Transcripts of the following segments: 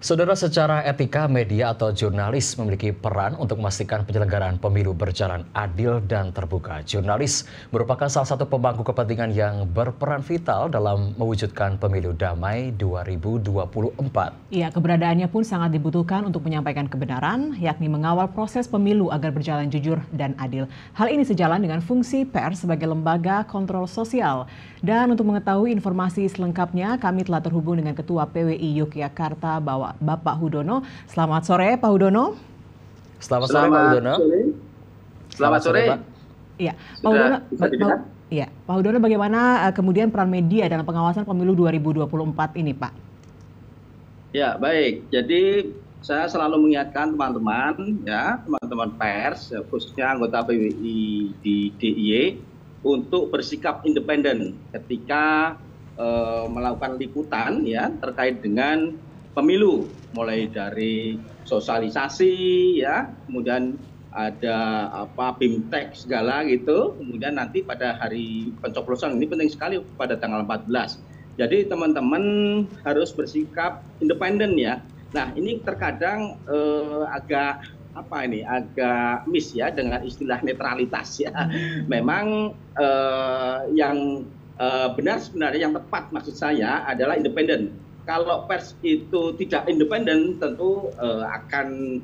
Saudara, secara etika, media atau jurnalis memiliki peran untuk memastikan penyelenggaraan pemilu berjalan adil dan terbuka. Jurnalis merupakan salah satu pemangku kepentingan yang berperan vital dalam mewujudkan pemilu damai 2024. Iya, keberadaannya pun sangat dibutuhkan untuk menyampaikan kebenaran, yakni mengawal proses pemilu agar berjalan jujur dan adil. Hal ini sejalan dengan fungsi pers sebagai lembaga kontrol sosial. Dan untuk mengetahui informasi selengkapnya, kami telah terhubung dengan Ketua PWI Yogyakarta, Bapak Hudono. Selamat sore, Pak Hudono. Selamat sore, Pak Hudono. Selamat sore. Pak. Iya, Pak Hudono. Iya, Pak Hudono, bagaimana kemudian peran media dalam pengawasan pemilu 2024 ini, Pak? Ya, baik. Jadi saya selalu mengingatkan teman-teman pers, khususnya anggota PWI di DIY, untuk bersikap independen ketika melakukan liputan terkait dengan pemilu, mulai dari sosialisasi, kemudian ada BIMTEK segala gitu, kemudian nanti pada hari pencoblosan ini penting sekali pada tanggal 14. Jadi teman-teman harus bersikap independen ya. Nah, ini terkadang agak miss ya dengan istilah netralitas ya. Memang yang benar sebenarnya, yang tepat maksud saya adalah independen. Kalau pers itu tidak independen tentu akan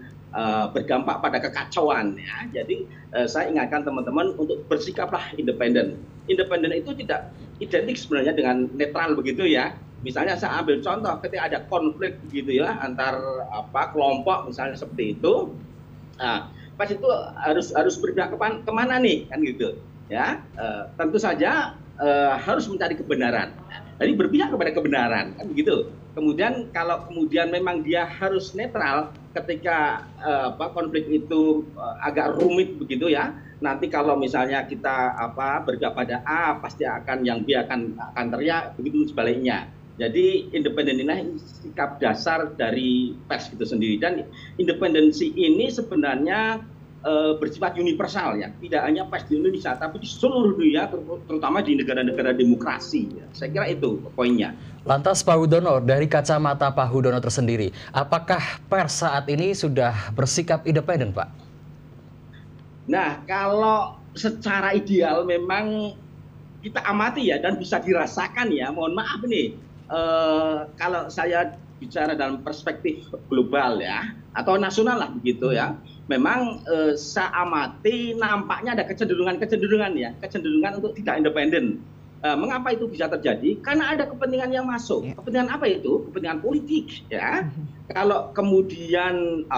berdampak pada kekacauan ya. Jadi saya ingatkan teman-teman untuk bersikaplah independen. Independen itu tidak identik sebenarnya dengan netral begitu ya. Misalnya saya ambil contoh ketika ada konflik begitu ya antar kelompok misalnya seperti itu. Nah, pers itu harus berpihak kemana nih kan gitu ya. Tentu saja harus mencari kebenaran. Jadi berpihak kepada kebenaran kan begitu. Kemudian kalau kemudian memang dia harus netral ketika konflik itu agak rumit begitu ya. Nanti kalau misalnya kita berpihak pada A, pasti akan yang B akan teriak, begitu sebaliknya. Jadi independen inilah sikap dasar dari pers itu sendiri, dan independensi ini sebenarnya bersifat universal ya, tidak hanya pers di Indonesia tapi di seluruh dunia, terutama di negara-negara demokrasi ya. Saya kira itu poinnya. Lantas Pak Hudono, dari kacamata Pak Hudono tersendiri, apakah pers saat ini sudah bersikap independen, Pak? Nah, kalau secara ideal memang kita amati ya dan bisa dirasakan ya, mohon maaf nih, kalau saya bicara dalam perspektif global ya, atau nasional lah begitu ya, memang saya amati nampaknya ada kecenderungan ya, kecenderungan untuk tidak independen. Mengapa itu bisa terjadi? Karena ada kepentingan yang masuk. Kepentingan apa itu? Kepentingan politik ya. Kalau kemudian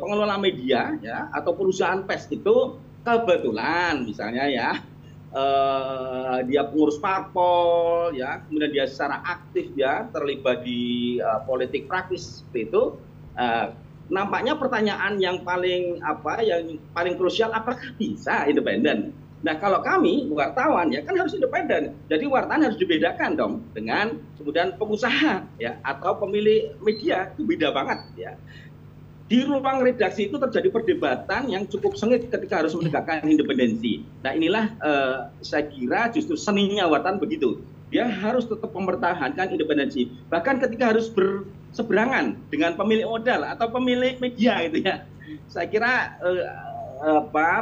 pengelola media ya atau perusahaan pers itu kebetulan misalnya ya dia pengurus parpol ya, kemudian dia secara aktif ya terlibat di politik praktis seperti itu, nampaknya pertanyaan yang paling krusial, apakah bisa independen? Nah, kalau kami wartawan ya kan harus independen. Jadi wartawan harus dibedakan dong dengan kemudian pengusaha ya atau pemilik media, itu beda banget ya. Di ruang redaksi itu terjadi perdebatan yang cukup sengit ketika harus menegakkan independensi. Nah, inilah saya kira justru seninya wartawan begitu. Dia harus tetap mempertahankan independensi. Bahkan ketika harus berseberangan dengan pemilik modal atau pemilik media gitu ya. Saya kira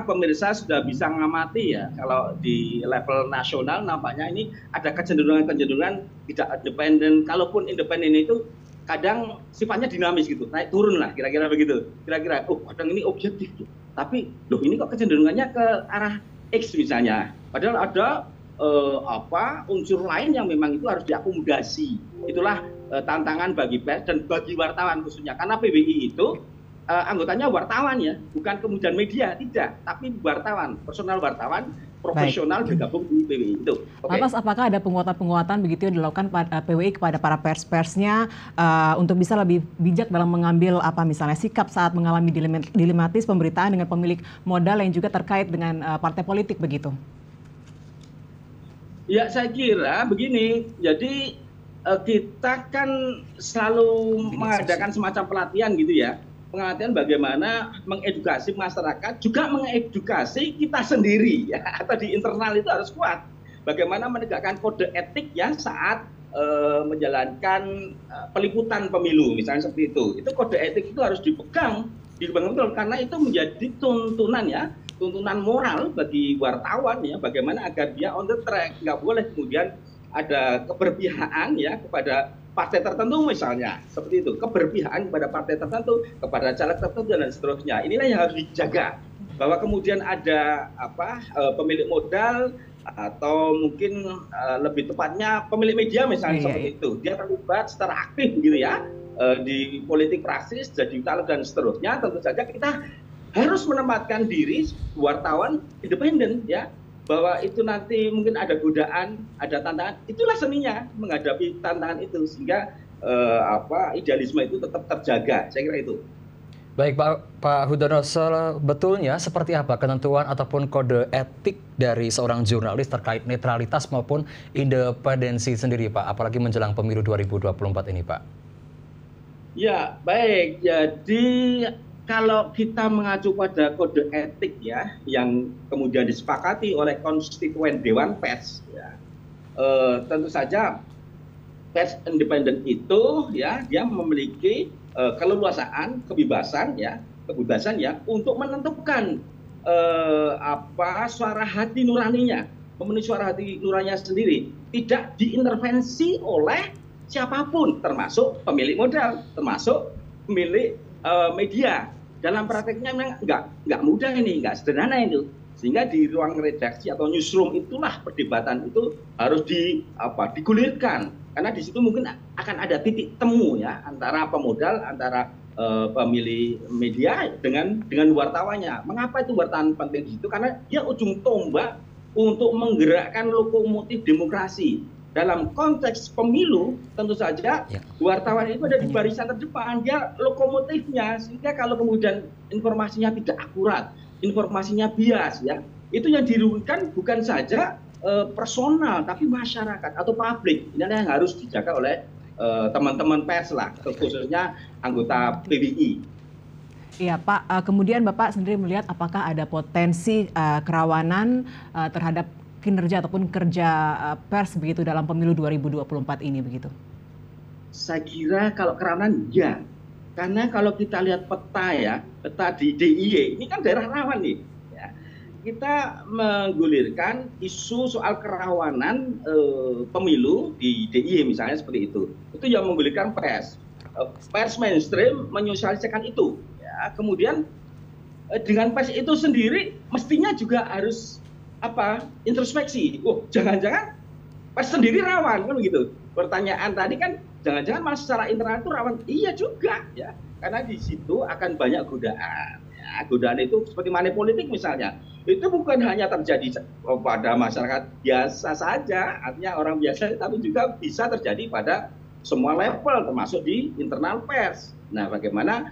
pemirsa sudah bisa mengamati ya, kalau di level nasional nampaknya ini ada kecenderungan tidak independen. Kalaupun independen itu kadang sifatnya dinamis gitu, naik turun lah kira-kira begitu. Kira-kira kadang ini objektif tuh, tapi loh ini kok kecenderungannya ke arah X misalnya, padahal ada unsur lain yang memang itu harus diakomodasi. Itulah tantangan bagi pers dan bagi wartawan khususnya, karena PBI itu anggotanya wartawan ya, bukan kemudian media, tidak, tapi wartawan, personal wartawan profesional bergabung di PWI itu. Lantas apakah ada penguatan-penguatan begitu yang dilakukan PWI kepada para pers-persnya untuk bisa lebih bijak dalam mengambil misalnya sikap saat mengalami dilematis pemberitaan dengan pemilik modal yang juga terkait dengan partai politik begitu? Ya, saya kira begini, jadi kita kan selalu mengadakan semacam pelatihan gitu ya. Pengertian bagaimana mengedukasi masyarakat, juga mengedukasi kita sendiri ya, atau di internal itu harus kuat. Bagaimana menegakkan kode etik ya saat menjalankan peliputan pemilu, misalnya seperti itu. Itu kode etik itu harus dipegang betul karena itu menjadi tuntunan ya, tuntunan moral bagi wartawan ya, bagaimana agar dia on the track, nggak boleh kemudian ada keberpihakan ya kepada partai tertentu misalnya, seperti itu, keberpihakan kepada partai tertentu, kepada caleg tertentu dan seterusnya. Inilah yang harus dijaga, bahwa kemudian ada pemilik modal atau mungkin lebih tepatnya pemilik media misalnya seperti itu, dia terlibat secara aktif gitu ya di politik praktis, jadi caleg dan seterusnya. Tentu saja kita harus menempatkan diri wartawan independen ya, bahwa itu nanti mungkin ada godaan, ada tantangan, itulah seninya menghadapi tantangan itu sehingga idealisme itu tetap terjaga. Saya kira itu. Baik Pak Hudono, sebetulnya seperti apa ketentuan ataupun kode etik dari seorang jurnalis terkait netralitas maupun independensi sendiri Pak, apalagi menjelang pemilu 2024 ini Pak? Ya baik, jadi kalau kita mengacu pada kode etik ya, yang kemudian disepakati oleh konstituen Dewan Pers, ya, tentu saja pers independen itu ya, dia memiliki keleluasaan, kebebasan ya untuk menentukan suara hati nuraninya, memenuhi suara hati nuraninya sendiri, tidak diintervensi oleh siapapun, termasuk pemilik modal, termasuk pemilik media. Dalam prakteknya memang nggak mudah ini, nggak sederhana itu. Sehingga di ruang redaksi atau newsroom itulah perdebatan itu harus digulirkan. Karena di situ mungkin akan ada titik temu ya antara pemodal, antara pemilih media dengan wartawannya. Mengapa itu wartawan penting di situ? Karena dia ujung tombak untuk menggerakkan lokomotif demokrasi. Dalam konteks pemilu, tentu saja wartawan itu ada di barisan terdepan, dia lokomotifnya, sehingga kalau kemudian informasinya tidak akurat, informasinya bias, ya, itu yang dirugikan bukan saja personal, tapi masyarakat atau publik. Ini yang harus dijaga oleh teman-teman pers lah, khususnya anggota PBI. Iya Pak, kemudian Bapak sendiri melihat apakah ada potensi kerawanan terhadap kinerja ataupun kerja pers begitu dalam pemilu 2024 ini begitu? Saya kira kalau kerawanan ya, karena kalau kita lihat peta ya, peta di DIY ini kan daerah rawan nih. Ya. Kita menggulirkan isu soal kerawanan pemilu di DIY misalnya seperti itu. Itu yang menggulirkan pers. Pers mainstream menyosialisasikan itu. Ya. Kemudian dengan pers itu sendiri mestinya juga harus introspeksi. Jangan-jangan pers sendiri rawan kan begitu. Pertanyaan tadi kan jangan-jangan malah secara internal itu rawan. Iya juga ya. Karena di situ akan banyak godaan. Ya, godaan itu seperti money politik misalnya. Itu bukan hanya terjadi pada masyarakat biasa saja, artinya orang biasa, tapi juga bisa terjadi pada semua level termasuk di internal pers. Nah, bagaimana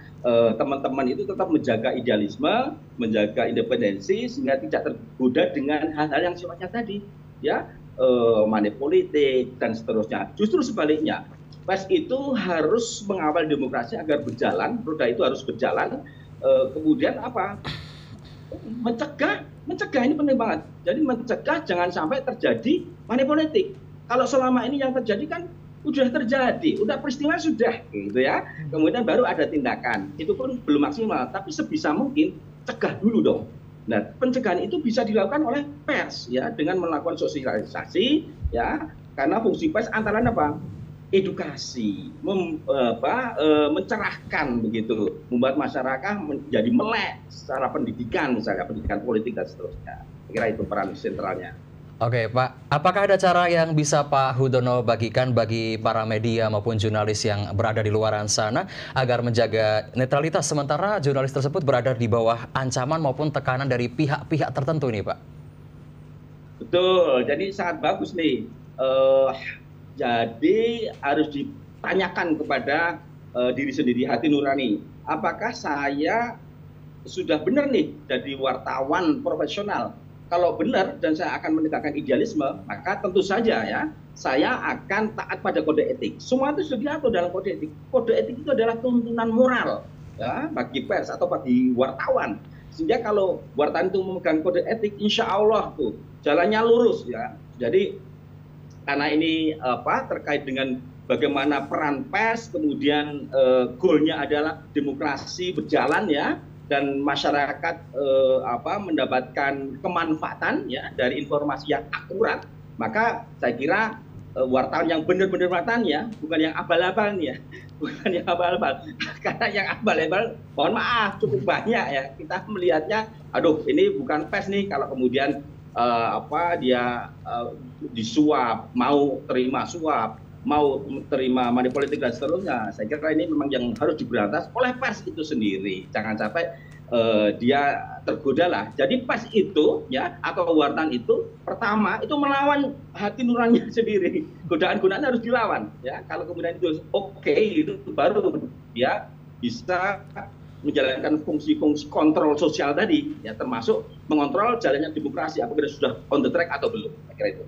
teman-teman itu tetap menjaga idealisme, menjaga independensi sehingga tidak tergoda dengan hal-hal yang sifatnya tadi, ya, money politik dan seterusnya. Justru sebaliknya, pers itu harus mengawal demokrasi agar berjalan, roda itu harus berjalan. Kemudian mencegah ini penting banget. Jadi mencegah jangan sampai terjadi money politik. Kalau selama ini yang terjadi kan udah terjadi, udah peristiwa sudah, gitu ya. Kemudian baru ada tindakan, itu pun belum maksimal. Tapi sebisa mungkin cegah dulu dong. Nah, pencegahan itu bisa dilakukan oleh pers, ya, dengan melakukan sosialisasi, ya. Karena fungsi pers antara lain apa? Edukasi, mencerahkan begitu, membuat masyarakat menjadi melek secara pendidikan, misalnya pendidikan politik dan seterusnya. Saya kira itu peran sentralnya. Oke Pak, apakah ada cara yang bisa Pak Hudono bagikan bagi para media maupun jurnalis yang berada di luar sana agar menjaga netralitas sementara jurnalis tersebut berada di bawah ancaman maupun tekanan dari pihak-pihak tertentu nih Pak? Betul, jadi sangat bagus nih. Jadi harus ditanyakan kepada diri sendiri, hati nurani. Apakah saya sudah benar nih jadi wartawan profesional? Kalau benar dan saya akan menegakkan idealisme, maka tentu saja ya, saya akan taat pada kode etik. Semua itu sudah diatur dalam kode etik. Kode etik itu adalah tuntunan moral ya, bagi pers atau bagi wartawan. Sehingga kalau wartawan itu memegang kode etik, insya Allah tuh jalannya lurus ya. Jadi karena ini terkait dengan bagaimana peran pers, kemudian goalnya adalah demokrasi berjalan ya, dan masyarakat mendapatkan kemanfaatan ya dari informasi yang akurat. Maka saya kira wartawan yang benar-benar wartawan ya, bukan yang abal-abal nih ya, bukan yang abal-abal. Karena yang abal-abal, mohon maaf, cukup banyak ya. Kita melihatnya, aduh ini bukan pers nih kalau kemudian dia disuap, mau terima suap, mau terima money politik dan seterusnya. Saya kira ini memang yang harus diberantas oleh pers itu sendiri. Jangan sampai dia tergoda lah. Jadi pers itu ya, atau wartawan itu pertama itu melawan hati nuraninya sendiri. Godaan-godaan harus dilawan ya. Kalau kemudian itu oke, itu baru dia bisa menjalankan fungsi-fungsi kontrol sosial tadi ya, termasuk mengontrol jalannya demokrasi apakah sudah on the track atau belum. Saya kira itu.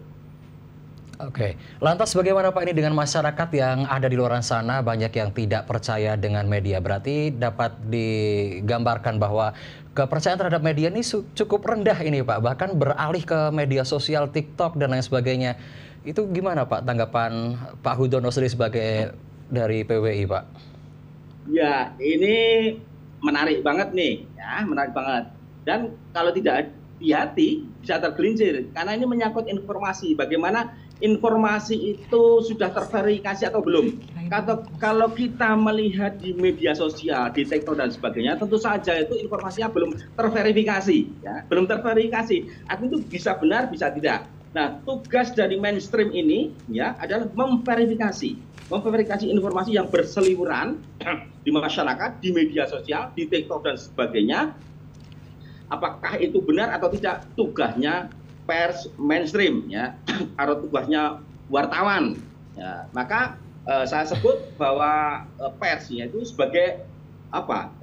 Oke, lantas bagaimana Pak ini dengan masyarakat yang ada di luar sana, banyak yang tidak percaya dengan media? Berarti dapat digambarkan bahwa kepercayaan terhadap media ini cukup rendah ini Pak, bahkan beralih ke media sosial, TikTok dan lain sebagainya. Itu gimana Pak tanggapan Pak Hudono sendiri sebagai dari PWI Pak? Ya, ini menarik banget nih, ya menarik banget. Dan kalau tidak hati-hati bisa tergelincir, karena ini menyangkut informasi. Bagaimana informasi itu sudah terverifikasi atau belum? Kalau kita melihat di media sosial, di TikTok dan sebagainya, tentu saja itu informasinya belum terverifikasi, ya, belum terverifikasi. Artinya itu bisa benar, bisa tidak. Nah, tugas dari mainstream ini ya adalah memverifikasi informasi yang berseliweran di masyarakat, di media sosial, di TikTok dan sebagainya. Apakah itu benar atau tidak? Tugasnya pers mainstream ya, atau tugasnya wartawan ya. Maka saya sebut bahwa pers ya itu sebagai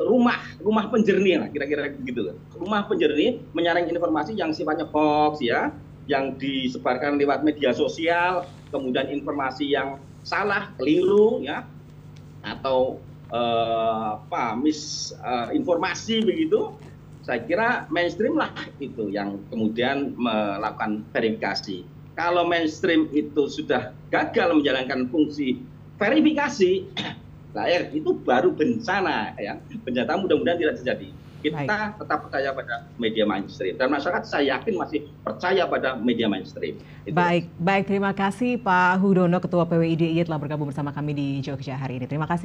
rumah penjernih lah, kira-kira begitu. Rumah penjernih menyaring informasi yang sifatnya hoax ya, yang disebarkan lewat media sosial, kemudian informasi yang salah, keliru ya, atau misinformasi begitu. Saya kira mainstream lah itu yang kemudian melakukan verifikasi. Kalau mainstream itu sudah gagal menjalankan fungsi verifikasi, itu baru bencana ya. Bencana mudah-mudahan tidak terjadi. Kita tetap percaya pada media mainstream, dan masyarakat saya yakin masih percaya pada media mainstream. Baik, terima kasih Pak Hudono, Ketua PWI DIY telah bergabung bersama kami di Jogja hari ini. Terima kasih.